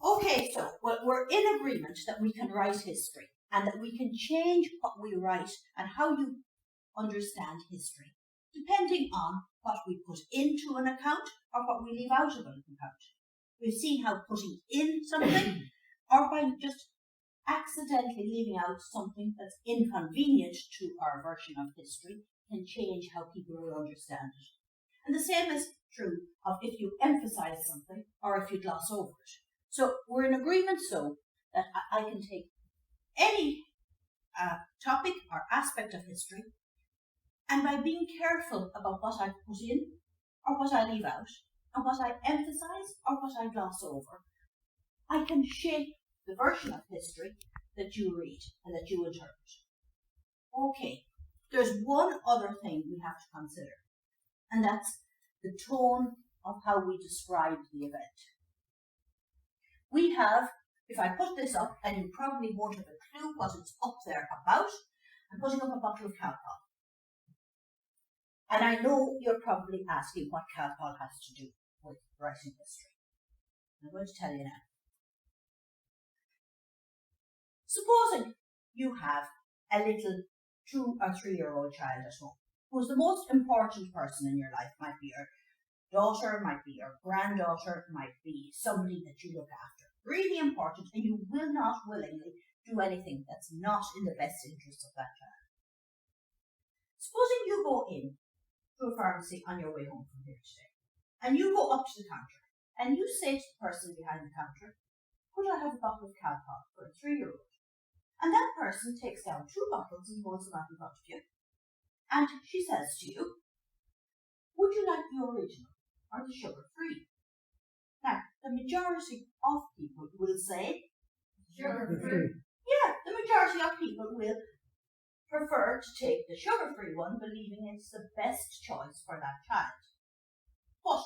Okay, so we're in agreement that we can write history and that we can change what we write and how you understand history, depending on what we put into an account or what we leave out of an account. We've seen how putting in something or by just accidentally leaving out something that's inconvenient to our version of history can change how people will understand it. And the same is true of if you emphasize something or if you gloss over it. So we're in agreement so that I can take any topic or aspect of history, and by being careful about what I put in or what I leave out, and what I emphasize or what I gloss over, I can shape the version of history that you read and that you interpret. Okay, there's one other thing we have to consider, and that's the tone of how we describe the event. We have, if I put this up, and you probably won't have a clue what it's up there about, I'm putting up a bottle of Calpol. And I know you're probably asking what Calpol has to do with writing history. I'm going to tell you now. Supposing you have a little 2 or 3 year old child at home, who's the most important person in your life. Might be your daughter, might be your granddaughter, might be somebody that you look after. Really important, and you will not willingly do anything that's not in the best interest of that child. Supposing you go in to a pharmacy on your way home from here today, and you go up to the counter, and you say to the person behind the counter, could I have a bottle of Calpol for a 3-year-old? And that person takes down 2 bottles and holds them out in front of you. And she says to you, would you like the original or the sugar-free? Now, the majority of people will say Sugar-free. Yeah, the majority of people will prefer to take the sugar-free one, believing it's the best choice for that child. But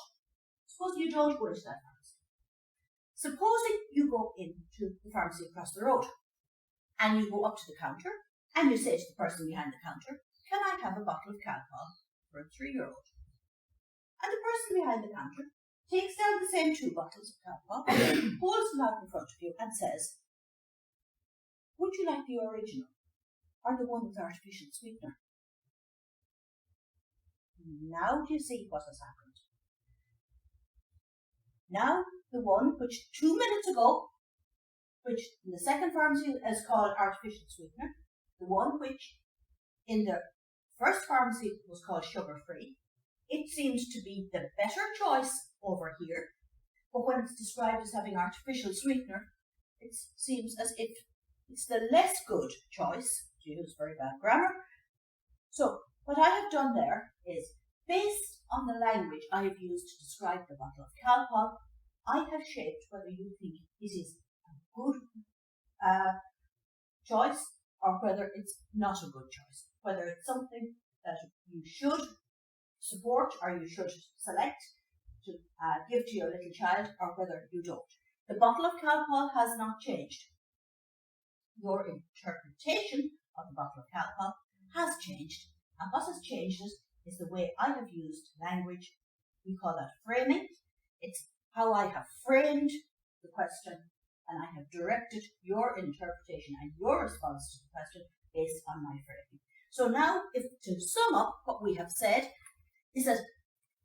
suppose you don't go into that pharmacy. Supposing you go into the pharmacy across the road, and you go up to the counter, and you say to the person behind the counter, can I have a bottle of Calpol for a 3-year-old? And the person behind the counter takes down the same 2 bottles of Calpol, holds them out in front of you, and says, would you like the original or the one with artificial sweetener? Now do you see what has happened? Now the one which 2 minutes ago, which in the second pharmacy is called artificial sweetener, the one which in the first pharmacy was called sugar-free, it seems to be the better choice over here, but when it's described as having artificial sweetener, it seems as if it's the less good choice, to use very bad grammar. So what I have done there is, based on the language I have used to describe the bottle of Calpol, I have shaped whether you think it is a good choice or whether it's not a good choice, whether it's something that you should support or you should select to give to your little child, or whether you don't. The bottle of Calpol has not changed. Your interpretation of the bottle of Calpol has changed, and what has changed is the way I have used language. We call that framing. It's how I have framed the question, and I have directed your interpretation and your response to the question based on my framing. So now, if to sum up what we have said, is that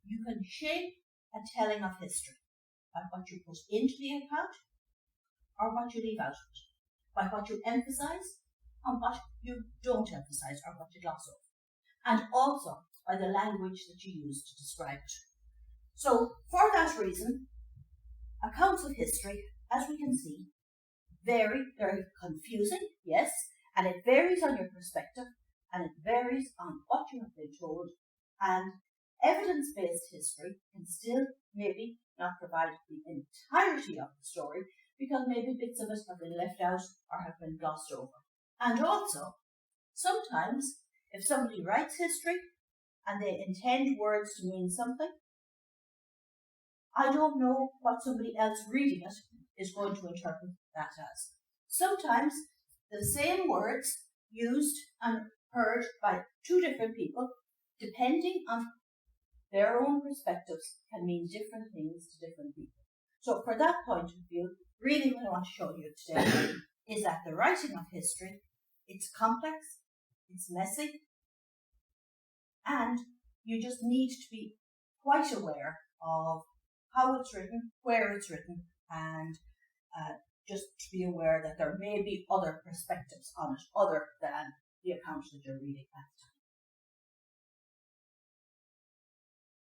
you can shape a telling of history by what you put into the account or what you leave out of it, by what you emphasize and what you don't emphasize or what you gloss over, and also by the language that you use to describe it. So, for that reason, accounts of history, as we can see, very, very confusing, yes, and it varies on your perspective, and it varies on what you have been told, and evidence-based history can still maybe not provide the entirety of the story, because maybe bits of it have been left out or have been glossed over. And also, sometimes, if somebody writes history and they intend words to mean something, I don't know what somebody else reading it is going to interpret that as. Sometimes the same words used and heard by 2 different people, depending on their own perspectives, can mean different things to different people. So for that point of view, really what I want to show you today is that the writing of history, it's complex, it's messy, and you just need to be quite aware of how it's written, where it's written, and just to be aware that there may be other perspectives on it other than the account that you're reading at the time.